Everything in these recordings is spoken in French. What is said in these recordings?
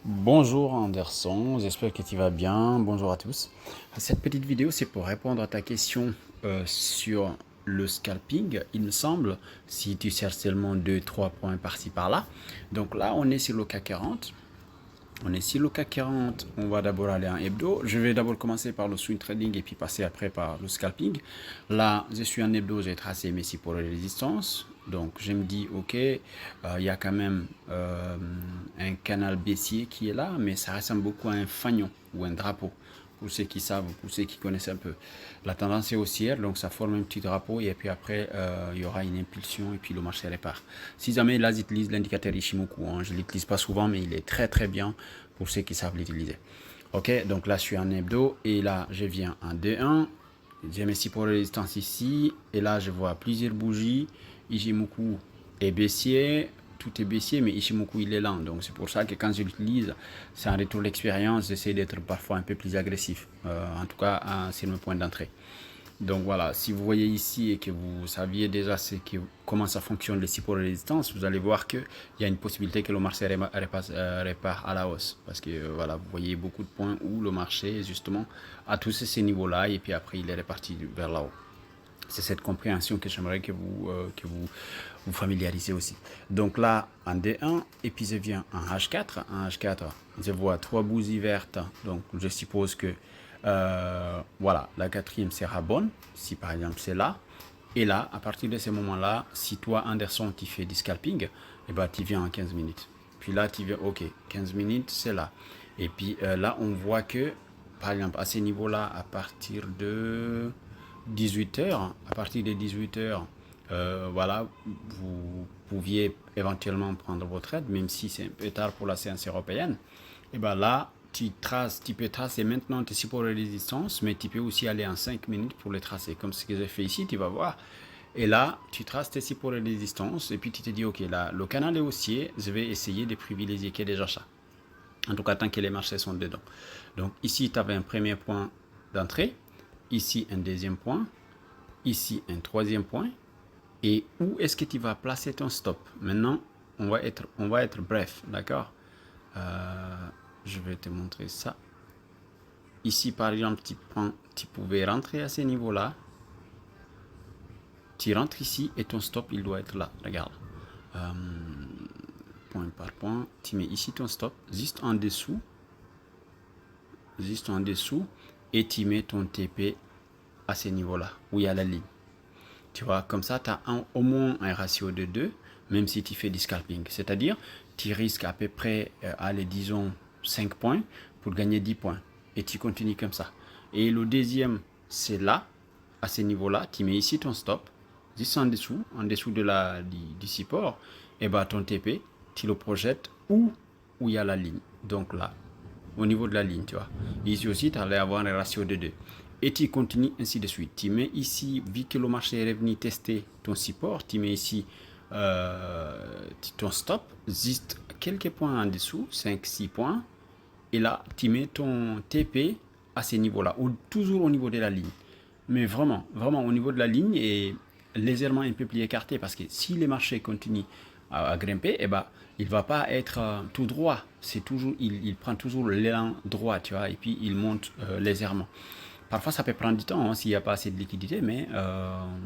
Bonjour Anderson, j'espère que tu vas bien. Bonjour à tous. Cette petite vidéo, c'est pour répondre à ta question sur le scalping, il me semble, si tu cherches seulement 2-3 points par-ci par-là. Donc là, on est sur le CAC 40. On est sur le CAC 40, on va d'abord aller en hebdo. Je vais d'abord commencer par le swing trading et puis passer après par le scalping. Là, je suis en hebdo, j'ai tracé mes supports et résistances. Donc je me dis, ok, il y a quand même un canal baissier qui est là, mais ça ressemble beaucoup à un fanion ou un drapeau. Pour ceux qui savent, pour ceux qui connaissent un peu. La tendance est haussière, donc ça forme un petit drapeau et puis après, il y aura une impulsion et puis le marché répart. Si jamais là, j'utilise l'indicateur Ishimoku, hein, je ne l'utilise pas souvent, mais il est très très bien pour ceux qui savent l'utiliser. Ok, donc là, je suis en hebdo et là, je viens en D1. J'ai mes supports de résistance ici et là, je vois plusieurs bougies. Ishimoku est baissier, tout est baissier, mais Ishimoku il est lent. Donc c'est pour ça que quand je l'utilise, c'est un retour d'expérience. J'essaie d'être parfois un peu plus agressif. En tout cas, c'est mon point d'entrée. Donc voilà, si vous voyez ici et que vous saviez déjà comment ça fonctionne les supports de résistance, vous allez voir qu'il y a une possibilité que le marché répare à la hausse. Parce que voilà, vous voyez beaucoup de points où le marché justement a tous ces niveaux-là et puis après il est reparti vers là-haut. C'est cette compréhension que j'aimerais vous familiarisez aussi. Donc là, en D1, et puis je viens en H4. En H4, je vois trois bougies vertes. Donc je suppose que voilà, la quatrième sera bonne, si par exemple c'est là. Et là, à partir de ce moment-là, si toi, Anderson, tu fais du scalping, eh ben, tu viens en 15 minutes. Puis là, tu viens, ok, 15 minutes, c'est là. Et puis là, on voit que, par exemple, à ce niveau-là, à partir de 18 heures, à partir de 18 heures, voilà, vous pouviez éventuellement prendre votre aide, même si c'est un peu tard pour la séance européenne. Et bien là, tu peux tracer maintenant tes supports de résistance, mais tu peux aussi aller en 5 minutes pour les tracer, comme ce que j'ai fait ici, tu vas voir. Et là, tu traces tes supports de résistance, et puis tu te dis, ok, là, le canal est haussier, je vais essayer de privilégier que des achats. En tout cas, tant que les marchés sont dedans. Donc ici, tu avais un premier point d'entrée, ici un deuxième point, ici un troisième point, et où est-ce que tu vas placer ton stop. Maintenant, on va être bref, d'accord. Je vais te montrer ça. Ici, par exemple, tu pouvais rentrer à ce niveau-là. Tu rentres ici et ton stop, il doit être là. Regarde. Point par point. Tu mets ici ton stop, juste en dessous. Juste en dessous. Et tu mets ton TP à ce niveau-là, où il y a la ligne. Tu vois, comme ça, tu as au moins un ratio de 2, même si tu fais du scalping. C'est-à-dire, tu risques à peu près, allez, disons, 5 points pour gagner 10 points. Et tu continues comme ça. Et le deuxième, c'est là, à ce niveau-là, tu mets ici ton stop, juste en dessous de du support, et bah ton TP, tu le projettes où il y a la ligne. Donc là, au niveau de la ligne, tu vois. Ici aussi, tu allais avoir un ratio de 2. Et tu continues ainsi de suite. Tu mets ici, vu que le marché est revenu tester ton support, tu mets ici ton stop, juste quelques points en dessous, 5-6 points. Et là, tu mets ton TP à ces niveaux-là, ou toujours au niveau de la ligne. Mais vraiment, vraiment au niveau de la ligne et légèrement un peu plus écarté, parce que si les marchés continuent à grimper, eh ben, il ne va pas être tout droit. C'est toujours, il prend toujours l'élan droit, tu vois, et puis il monte légèrement. Parfois, ça peut prendre du temps hein, s'il n'y a pas assez de liquidité, mais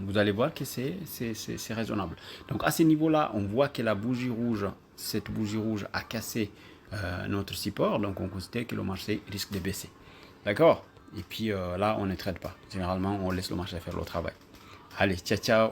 vous allez voir que c'est raisonnable. Donc, à ce niveau-là, on voit que la bougie rouge, cette bougie rouge a cassé notre support, donc on considère que le marché risque de baisser. D'accord. Et puis là, on ne traite pas. Généralement, on laisse le marché faire le travail. Allez, ciao, ciao.